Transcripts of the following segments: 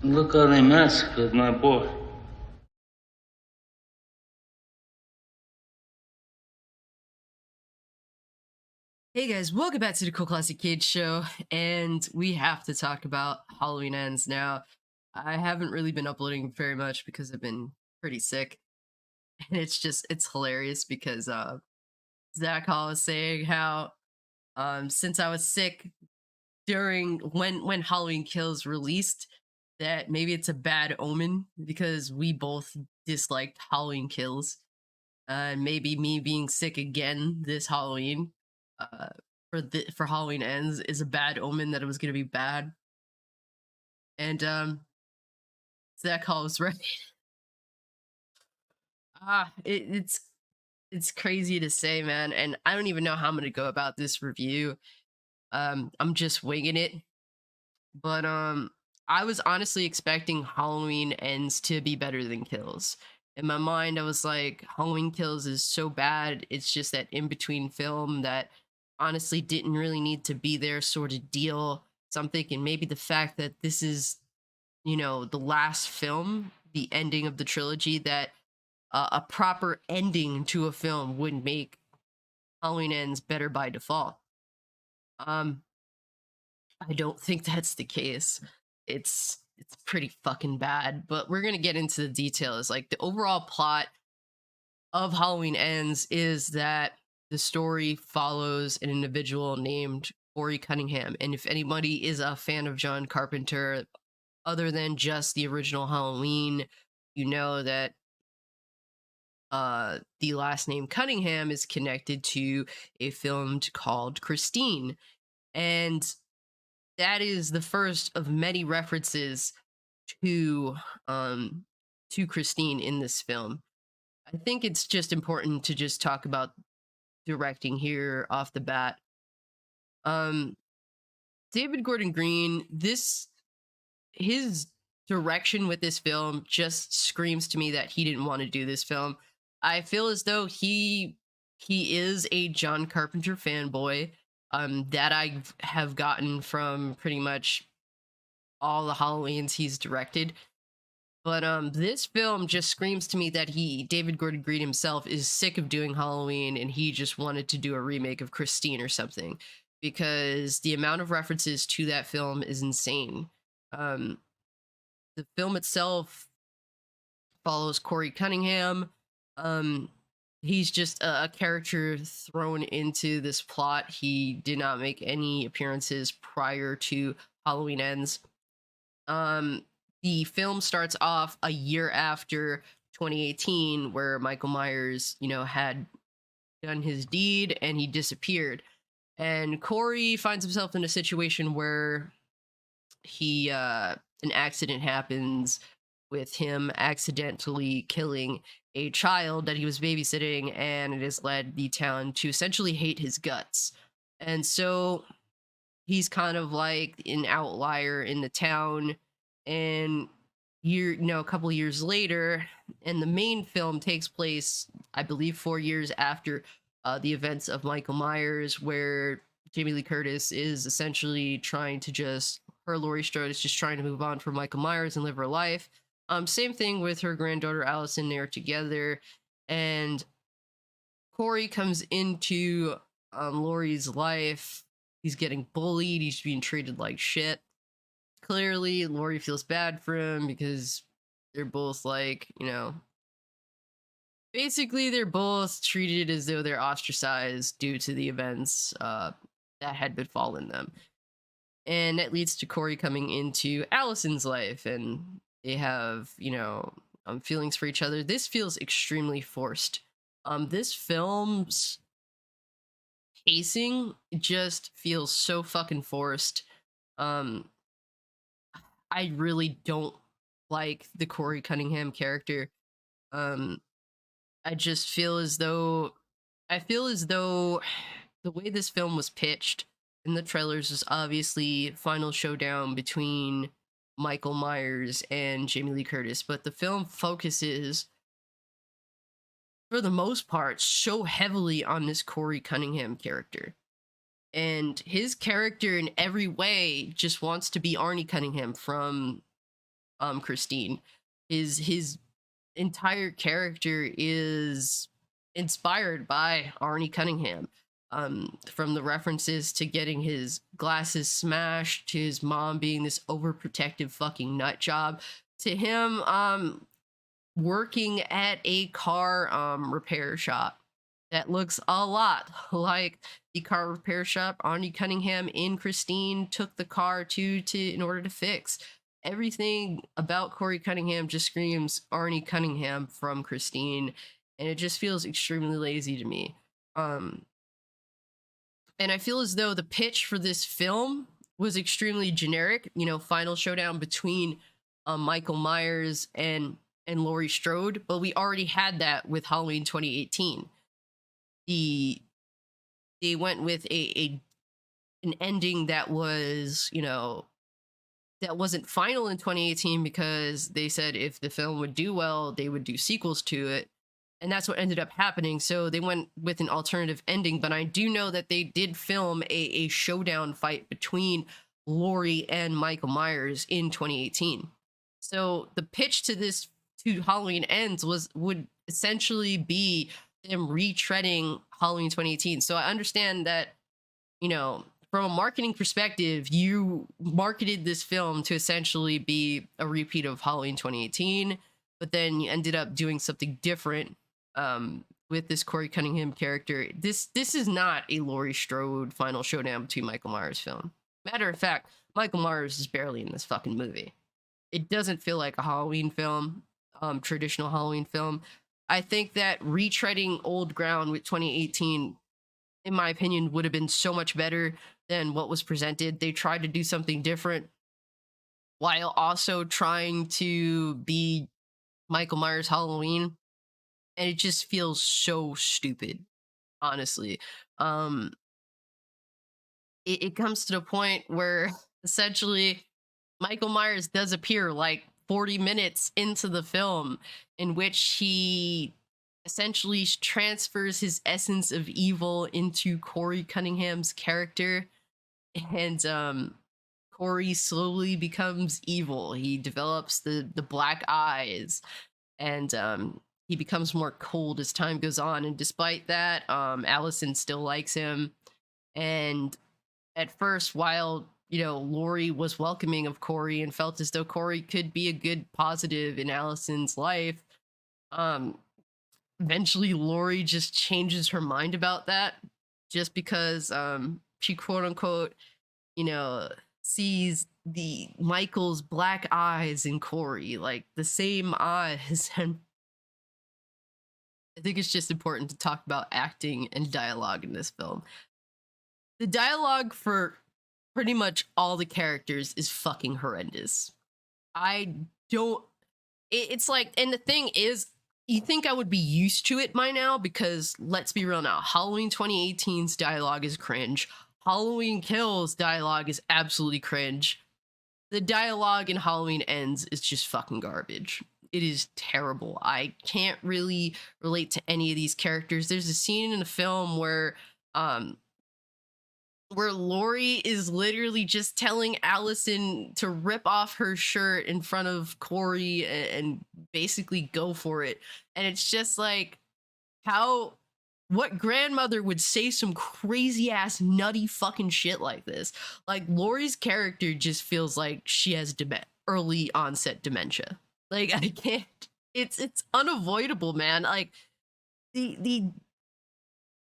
Look how they massacred my boy. Hey guys, welcome back to the Cool Classic Kids Show, and we have to talk about Halloween Ends now. I haven't really been uploading very much because I've been pretty sick, and it's hilarious because Zach Hall was saying how since I was sick during when Halloween Kills released, that maybe it's a bad omen because we both disliked Halloween Kills. Maybe me being sick again this Halloween uh, for Halloween Ends is a bad omen that it was going to be bad. And Zach Hall was right. It's crazy to say, man, and I don't even know how I'm going to go about this review. I'm just winging it, but I was honestly expecting Halloween Ends to be better than Kills. In my mind, I was like, Halloween Kills is so bad. It's just that in between film that honestly didn't really need to be there sort of deal. So I'm thinking maybe the fact that this is, the last film, the ending of the trilogy, that a proper ending to a film would make Halloween Ends better by default. Um, I don't think that's the case. It's pretty fucking bad, but we're going to get into the details. Like the overall plot of Halloween Ends is that the story follows an individual named Corey Cunningham. And if anybody is a fan of John Carpenter, other than just the original Halloween, you know that the last name Cunningham is connected to a film called Christine. And that is the first of many references to um to Christine in this film. I think it's just important to just talk about directing here off the bat. Um David Gordon Green, this his direction with this film just screams to me that he didn't want to do this film. I feel as though he is a John Carpenter fanboy that I have gotten from pretty much all the Halloweens he's directed. But this film just screams to me that David Gordon Green himself, is sick of doing Halloween and he just wanted to do a remake of Christine or something, because the amount of references to that film is insane. Um, the film itself follows Corey Cunningham. Um, he's just a character thrown into this plot. He did not make any appearances prior to Halloween Ends. Um, the film starts off a year after 2018, where Michael Myers, had done his deed and he disappeared. And Corey finds himself in a situation where an accident happens with him accidentally killing a child that he was babysitting, and it has led the town to essentially hate his guts. And so he's kind of like an outlier in the town. And a couple years later, and the main film takes place, I believe, 4 years after the events of Michael Myers, where Jamie Lee Curtis is essentially trying to Laurie Strode is just trying to move on from Michael Myers and live her life. Same thing with her granddaughter Allison. They're together, and Corey comes into Laurie's life. He's getting bullied. He's being treated like shit. Clearly, Laurie feels bad for him because they're both like, basically they're both treated as though they're ostracized due to the events that had befallen them. And that leads to Corey coming into Allison's life, and they have, feelings for each other. This feels extremely forced. This film's pacing just feels so fucking forced. Um, I really don't like the Corey Cunningham character. Um, I just feel as though the way this film was pitched in the trailers is obviously final showdown between Michael Myers and Jamie Lee Curtis, but the film focuses, for the most part, so heavily on this Corey Cunningham character. And his character in every way just wants to be Arnie Cunningham from Christine. His entire character is inspired by Arnie Cunningham. From the references to getting his glasses smashed, to his mom being this overprotective fucking nut job, to him working at a car repair shop that looks a lot like the car repair shop Arnie Cunningham in Christine took the car to in order to fix. Everything about Corey Cunningham just screams Arnie Cunningham from Christine, and it just feels extremely lazy to me. And I feel as though the pitch for this film was extremely generic. You know, final showdown between Michael Myers and Laurie Strode, but we already had that with Halloween 2018. They went with an ending that was, you know, that wasn't final in 2018 because they said if the film would do well, they would do sequels to it. And that's what ended up happening. So they went with an alternative ending. But I do know that they did film a showdown fight between Laurie and Michael Myers in 2018. So the pitch to this to Halloween Ends would essentially be them retreading Halloween 2018. So I understand that, you know, from a marketing perspective, you marketed this film to essentially be a repeat of Halloween 2018, but then you ended up doing something different with this Corey Cunningham character. This is not a Laurie Strode final showdown between Michael Myers film. Matter of fact, Michael Myers is barely in this fucking movie. It doesn't feel like a Halloween film, traditional Halloween film. I think that retreading old ground with 2018, in my opinion, would have been so much better than what was presented. They tried to do something different while also trying to be Michael Myers Halloween, and it just feels so stupid, honestly. It comes to the point where essentially Michael Myers does appear like 40 minutes into the film, in which he essentially transfers his essence of evil into Corey Cunningham's character, and Corey slowly becomes evil. He develops the black eyes, and he becomes more cold as time goes on. And despite that, Allison still likes him. And at first, while you know Laurie was welcoming of Corey and felt as though Corey could be a good positive in Allison's life, um, eventually Laurie just changes her mind about that, just because she quote unquote, you know, sees the Michael's black eyes in Corey, like the same eyes. And I think it's just important to talk about acting and dialogue in this film. The dialogue for pretty much all the characters is fucking horrendous. I don't. It's like, and the thing is, you think I would be used to it by now, because let's be real now, Halloween 2018's dialogue is cringe. Halloween Kills dialogue is absolutely cringe. The dialogue in Halloween Ends is just fucking garbage. It is terrible. I can't really relate to any of these characters. There's a scene in the film where Laurie is literally just telling Allison to rip off her shirt in front of Corey and basically go for it. And it's just like, what grandmother would say some crazy ass nutty fucking shit like this? Like, Laurie's character just feels like she has early onset dementia. Like, I can't, it's unavoidable, man. Like, the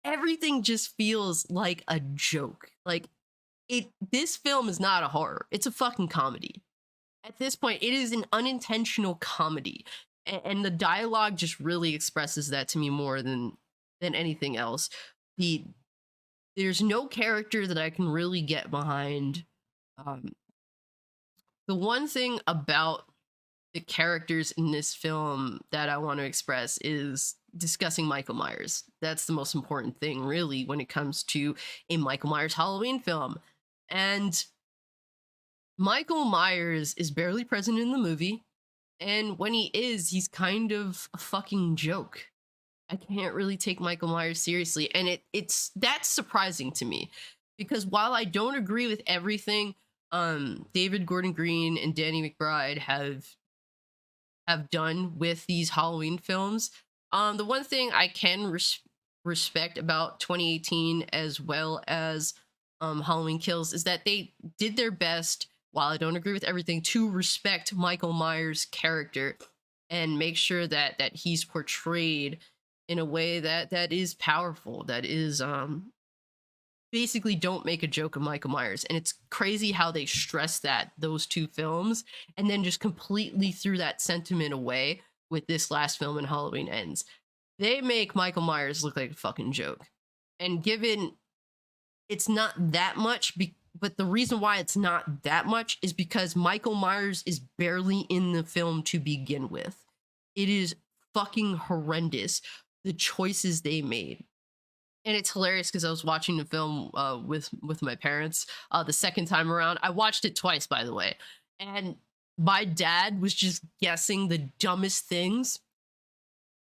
everything just feels like a joke. Like, this film is not a horror. It's a fucking comedy. At this point, it is an unintentional comedy. And the dialogue just really expresses that to me more than anything else. There's no character that I can really get behind. The one thing about the characters in this film that I want to express is discussing Michael Myers. That's the most important thing, really, when it comes to a Michael Myers Halloween film. And Michael Myers is barely present in the movie, and when he is, he's kind of a fucking joke. I can't really take Michael Myers seriously, and that's surprising to me, because while I don't agree with everything David Gordon Green and Danny McBride have have done with these Halloween films. The one thing I can respect about 2018 as well as Halloween Kills is that they did their best, while I don't agree with everything, to respect Michael Myers' character and make sure that he's portrayed in a way that is powerful, that is basically don't make a joke of Michael Myers. And it's crazy how they stress that those two films and then just completely threw that sentiment away with this last film and Halloween Ends. They make Michael Myers look like a fucking joke. And given it's not that much, but the reason why it's not that much is because Michael Myers is barely in the film to begin with. It is fucking horrendous, the choices they made. And it's hilarious because I was watching the film with my parents the second time around. I watched it twice, by the way, and my dad was just guessing the dumbest things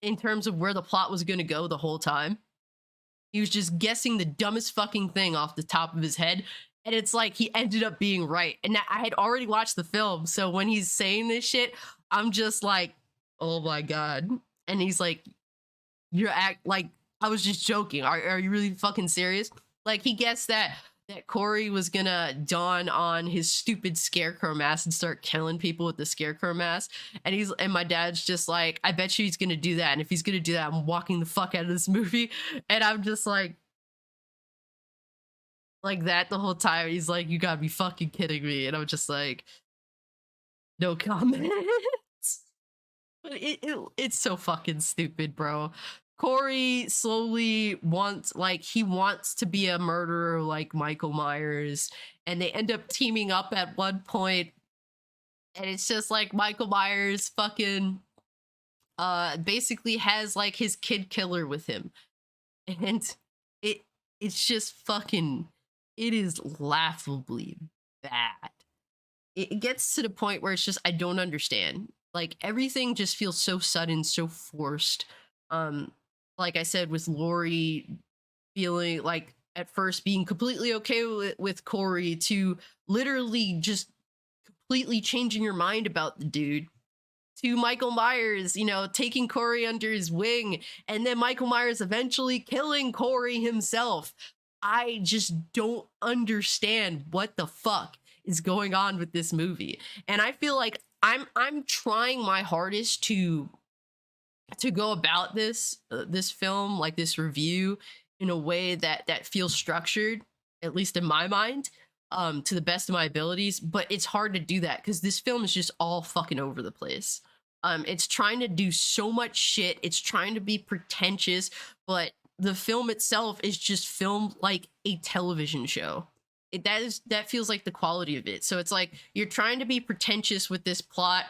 in terms of where the plot was going to go the whole time. He was just guessing the dumbest fucking thing off the top of his head. And it's like he ended up being right. And I had already watched the film. So when he's saying this shit, I'm just like, oh my God. And he's like, I was just joking. Are you really fucking serious? Like, he guessed that Corey was gonna don on his stupid scarecrow mask and start killing people with the scarecrow mask. And my dad's just like, I bet you he's gonna do that. And if he's gonna do that, I'm walking the fuck out of this movie. And I'm just like that the whole time. He's like, you gotta be fucking kidding me. And I'm just like, no comment. But it's so fucking stupid, bro. Corey slowly wants to be a murderer like Michael Myers, and they end up teaming up at one point, and it's just like Michael Myers fucking basically has like his kid killer with him. And it's just fucking, it is laughably bad. It gets to the point where it's just, I don't understand. Like, everything just feels so sudden, so forced. Like I said, with Laurie feeling like at first being completely okay with Corey to literally just completely changing your mind about the dude, to Michael Myers, taking Corey under his wing, and then Michael Myers eventually killing Corey himself. I just don't understand what the fuck is going on with this movie. And I feel like I'm trying my hardest to go about this film, like this review, in a way that feels structured, at least in my mind, to the best of my abilities. But it's hard to do that because this film is just all fucking over the place. It's trying to do so much shit. It's trying to be pretentious, but the film itself is just filmed like a television show. That feels like the quality of it. So it's like you're trying to be pretentious with this plot,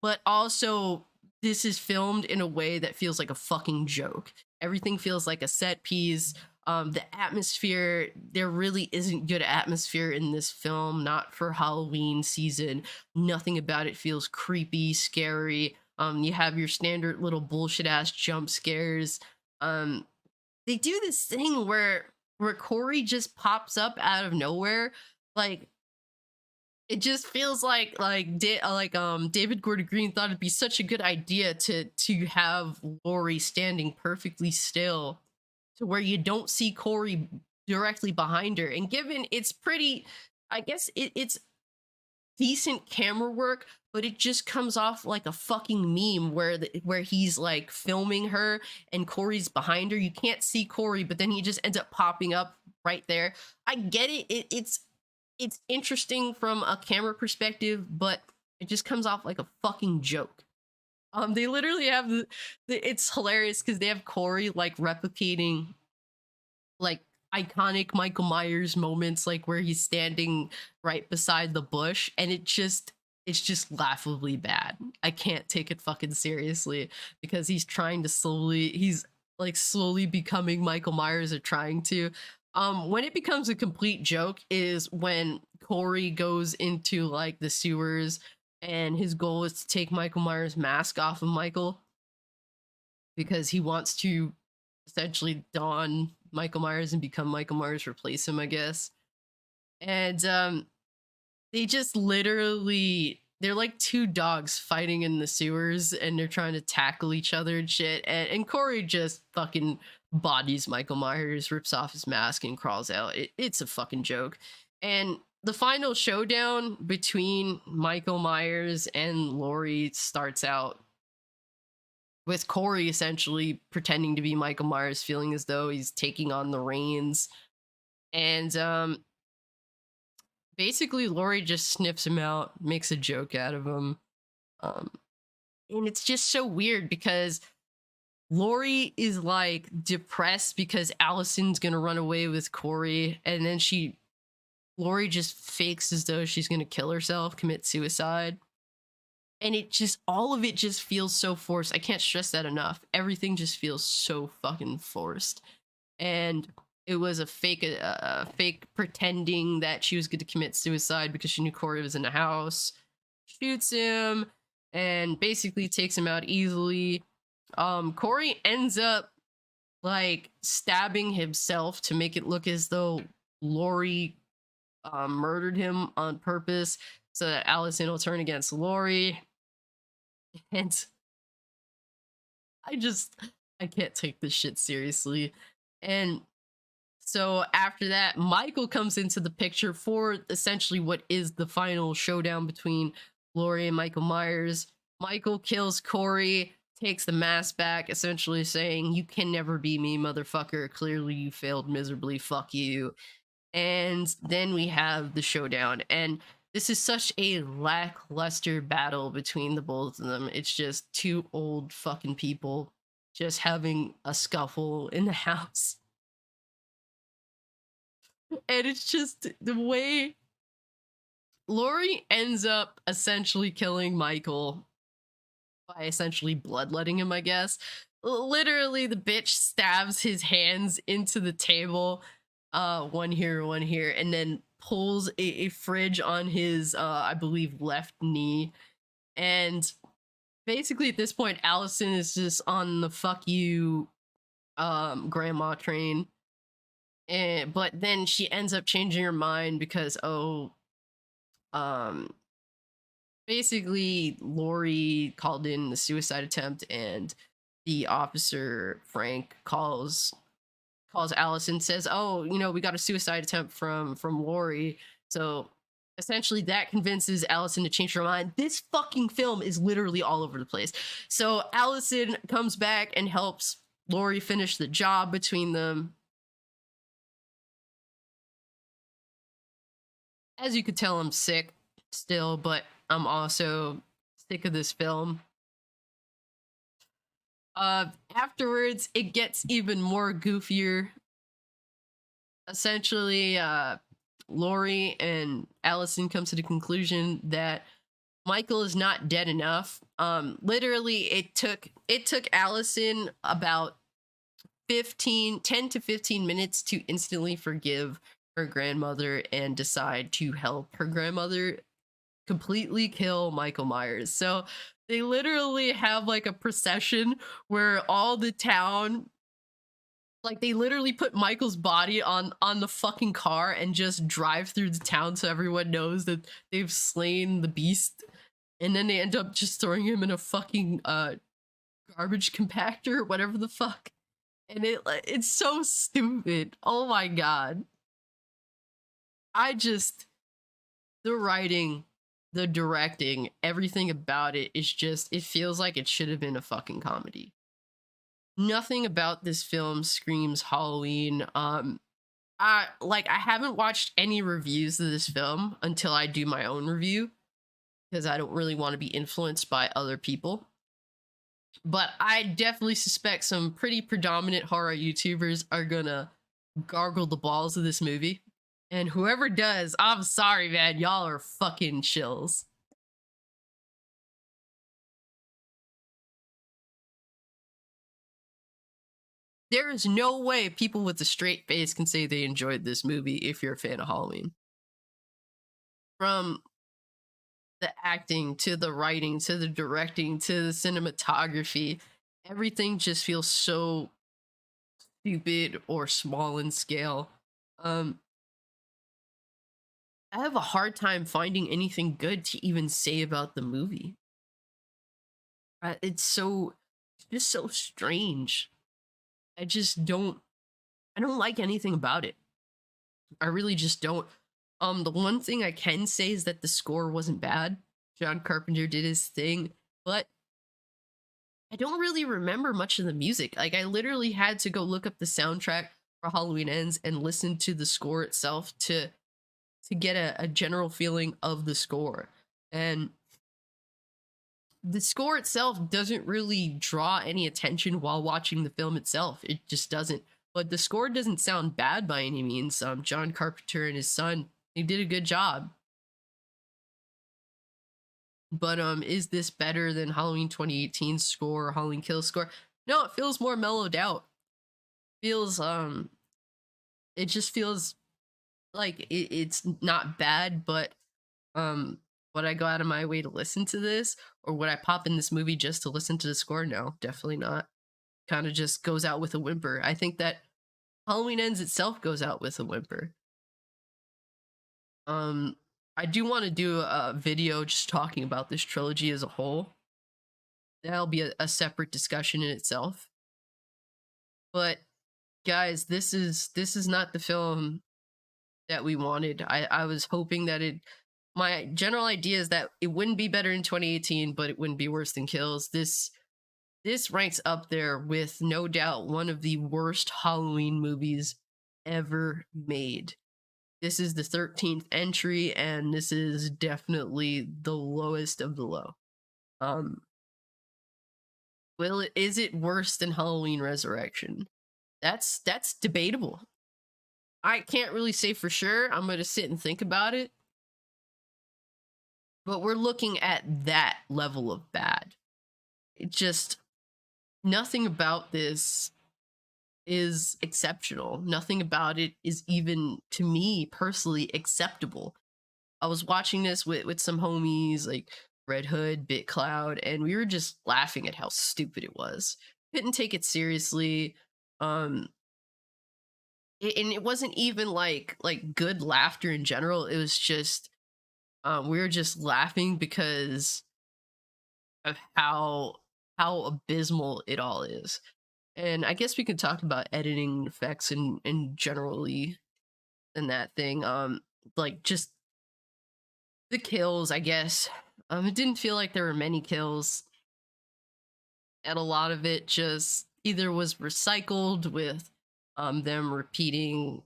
but also this is filmed in a way that feels like a fucking joke. Everything feels like a set piece. The atmosphere, there really isn't good atmosphere in this film, not for Halloween season. Nothing about it feels creepy, scary. You have your standard little bullshit ass jump scares. They do this thing where Corey just pops up out of nowhere. Like, it just feels like David Gordon Green thought it'd be such a good idea to have Laurie standing perfectly still to where you don't see Corey directly behind her. And given it's pretty, I guess it's decent camera work, but it just comes off like a fucking meme where he's like filming her and Corey's behind her. You can't see Corey, but then he just ends up popping up right there. I get it. It's interesting from a camera perspective, but it just comes off like a fucking joke. They literally have it's hilarious because they have Corey like replicating like iconic Michael Myers moments, like where he's standing right beside the bush, and it's just laughably bad. I can't take it fucking seriously because he's slowly becoming Michael Myers, or trying to. When it becomes a complete joke is when Corey goes into like the sewers and his goal is to take Michael Myers' mask off of Michael because he wants to essentially don Michael Myers and become Michael Myers, replace him, I guess. And they just literally they're like two dogs fighting in the sewers, and they're trying to tackle each other and shit. And Corey just fucking bodies Michael Myers, rips off his mask, and crawls out. It's a fucking joke. And the final showdown between Michael Myers and Laurie starts out with Corey essentially pretending to be Michael Myers, feeling as though he's taking on the reins. And basically, Laurie just sniffs him out, makes a joke out of him. Um, and it's just so weird because Laurie is like depressed because Allison's gonna run away with Corey, and then Laurie just fakes as though she's gonna kill herself, commit suicide. And it just, all of it just feels so forced. I can't stress that enough. Everything just feels so fucking forced. And it was a fake pretending that she was going to commit suicide because she knew Corey was in the house. Shoots him and basically takes him out easily. Corey ends up like stabbing himself to make it look as though Laurie murdered him on purpose so that Allison will turn against Laurie. And I can't take this shit seriously. And so after that, Michael comes into the picture for essentially what is the final showdown between Laurie and Michael Myers. Michael kills Corey, takes the mask back, essentially saying, "You can never be me, motherfucker. Clearly you failed miserably. Fuck you." And then we have the showdown. And this is such a lackluster battle between the both of them. It's just two old fucking people just having a scuffle in the house. And it's just the way Laurie ends up essentially killing Michael by essentially bloodletting him, I guess. Literally, the bitch stabs his hands into the table, one here, and then pulls a fridge on his, I believe, left knee. And basically, at this point, Allison is just on the fuck you, grandma train. But then she ends up changing her mind because, basically Laurie called in the suicide attempt, and the officer Frank calls Allison, says, "Oh, we got a suicide attempt from Laurie." So essentially that convinces Allison to change her mind. This fucking film is literally all over the place. So Allison comes back and helps Laurie finish the job between them. As you could tell, I'm sick still, but I'm also sick of this film. Afterwards, it gets even more goofier. Essentially, Laurie and Allison come to the conclusion that Michael is not dead enough. Literally, it took Allison about 10 to 15 minutes to instantly forgive her grandmother and decide to help her grandmother completely kill Michael Myers. So they literally have like a procession where all the town, like, they literally put Michael's body on the fucking car and just drive through the town so everyone knows that they've slain the beast. And then they end up just throwing him in a fucking garbage compactor, whatever the fuck. And it's so stupid. Oh my god. The writing, the directing, everything about it is just, it feels like it should have been a fucking comedy. Nothing about this film screams Halloween. I haven't watched any reviews of this film until I do my own review, because I don't really want to be influenced by other people. But I definitely suspect some pretty predominant horror YouTubers are gonna gargle the balls of this movie. And whoever does, I'm sorry, man. Y'all are fucking chills. There is no way people with a straight face can say they enjoyed this movie if you're a fan of Halloween. From the acting to the writing to the directing to the cinematography, everything just feels so stupid or small in scale. Um, I have a hard time finding anything good to even say about the movie. It's just so strange. I just don't I don't like anything about it. I really just don't. The one thing I can say is that the score wasn't bad. John Carpenter did his thing, but I don't really remember much of the music. Like I literally had to go look up the soundtrack for Halloween Ends and listen to the score itself to get a general feeling of the score. And the score itself doesn't really draw any attention while watching the film itself. It just doesn't. But the score doesn't sound bad by any means. John Carpenter and his son, they did a good job. But is this better than Halloween 2018 score or Halloween Kills score? No, it feels more mellowed out. Feels it just feels like it's not bad, but would I go out of my way to listen to this, or would I pop in this movie just to listen to the score? No, definitely not. Kind of just goes out with a whimper. I think that Halloween Ends itself goes out with a whimper. I do want to do a video just talking about this trilogy as a whole. That'll be a separate discussion in itself. But guys, this is not the film that we wanted. I was hoping that my general idea is that it wouldn't be better in 2018, but it wouldn't be worse than Kills. This ranks up there with no doubt one of the worst Halloween movies ever made. This is the 13th entry, and this is definitely the lowest of the low. Is it worse than Halloween Resurrection? That's debatable. I can't really say for sure. I'm going to sit and think about it. But we're looking at that level of bad. It just, nothing about this is exceptional. Nothing about it is even, to me personally, acceptable. I was watching this with some homies like Red Hood, Bit Cloud, and we were just laughing at how stupid it was. Couldn't take it seriously. And it wasn't even like good laughter in general. It was just we were just laughing because of how abysmal it all is. And I guess we could talk about editing effects and generally and that thing. Like just the kills, I guess. It didn't feel like there were many kills. And a lot of it just either was recycled with them repeating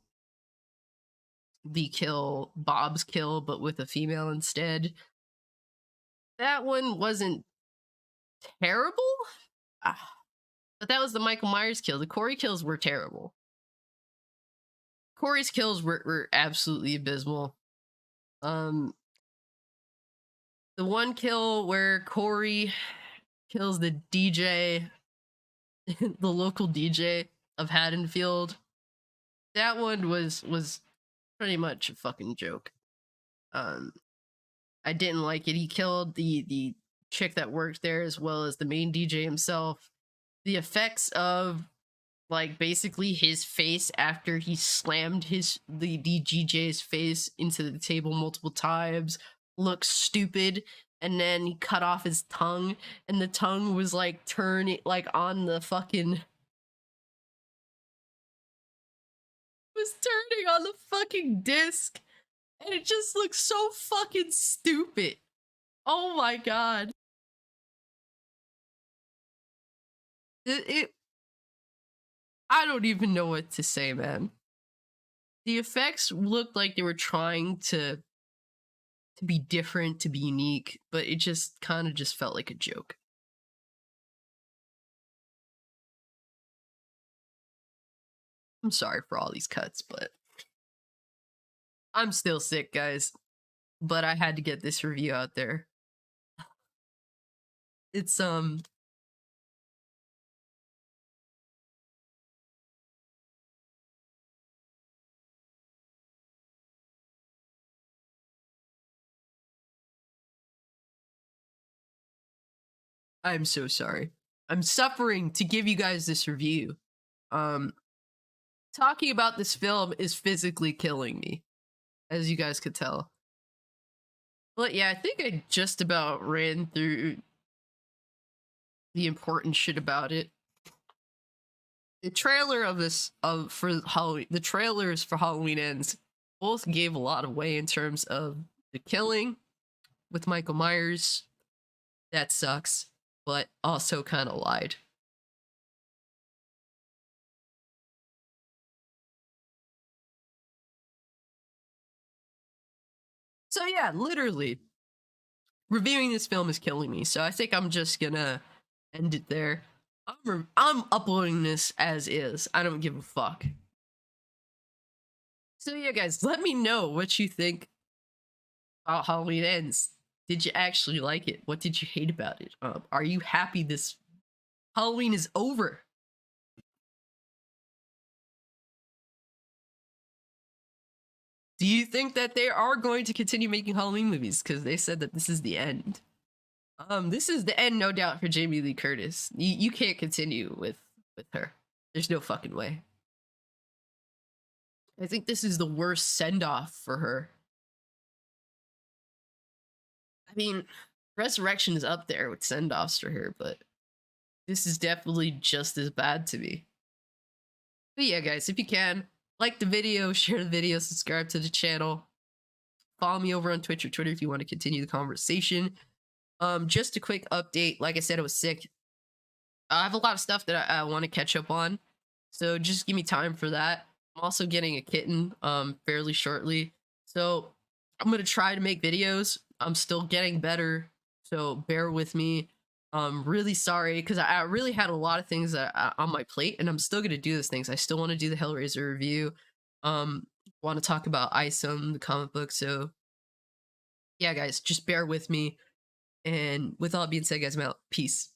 the kill, Bob's kill, but with a female instead. That one wasn't terrible. But that was the Michael Myers kill. The Corey kills were terrible. Corey's kills were absolutely abysmal. The one kill where Corey kills the DJ, the local DJ of Haddonfield, that one was pretty much a fucking joke. I didn't like it. He killed the chick that worked there as well as the main DJ himself. The effects of like basically his face after he slammed the DJ's face into the table multiple times looks stupid, and then he cut off his tongue and the tongue was like turning like on the fucking was turning on the fucking disc, and it just looks so fucking stupid. Oh my god. It I don't even know what to say, man. The effects looked like they were trying to be different, to be unique, but it just kind of just felt like a joke. I'm sorry for all these cuts, but I'm still sick, guys. But I had to get this review out there. It's I'm so sorry. I'm suffering to give you guys this review. Talking about this film is physically killing me, as you guys could tell. But yeah, I think I just about ran through the important shit about it. The trailer of this of for Halloween, the trailers for Halloween Ends both gave a lot away in terms of the killing with Michael Myers. That sucks, but also kind of lied. So yeah, literally, reviewing this film is killing me. So I think I'm just gonna end it there. I'm uploading this as is. I don't give a fuck. So yeah, guys, let me know what you think about Halloween Ends. Did you actually like it? What did you hate about it? Are you happy this Halloween is over? Do you think that they are going to continue making Halloween movies? Because they said that this is the end. This is the end, no doubt, for Jamie Lee Curtis. You can't continue with her. There's no fucking way. I think this is the worst send off for her. I mean, Resurrection is up there with send offs for her, but this is definitely just as bad to me. But yeah, guys, if you can, like the video, share the video, subscribe to the channel. Follow me over on Twitch or Twitter if you want to continue the conversation. Just a quick update. Like I said, I was sick. I have a lot of stuff that I want to catch up on, so just give me time for that. I'm also getting a kitten fairly shortly, so I'm gonna try to make videos. I'm still getting better, so bear with me. Really sorry because I really had a lot of things on my plate, and I'm still gonna do those things. I still want to do the Hellraiser review. Want to talk about Isom, the comic book. So yeah, guys, just bear with me. And with all that being said, guys, I'm out. Peace.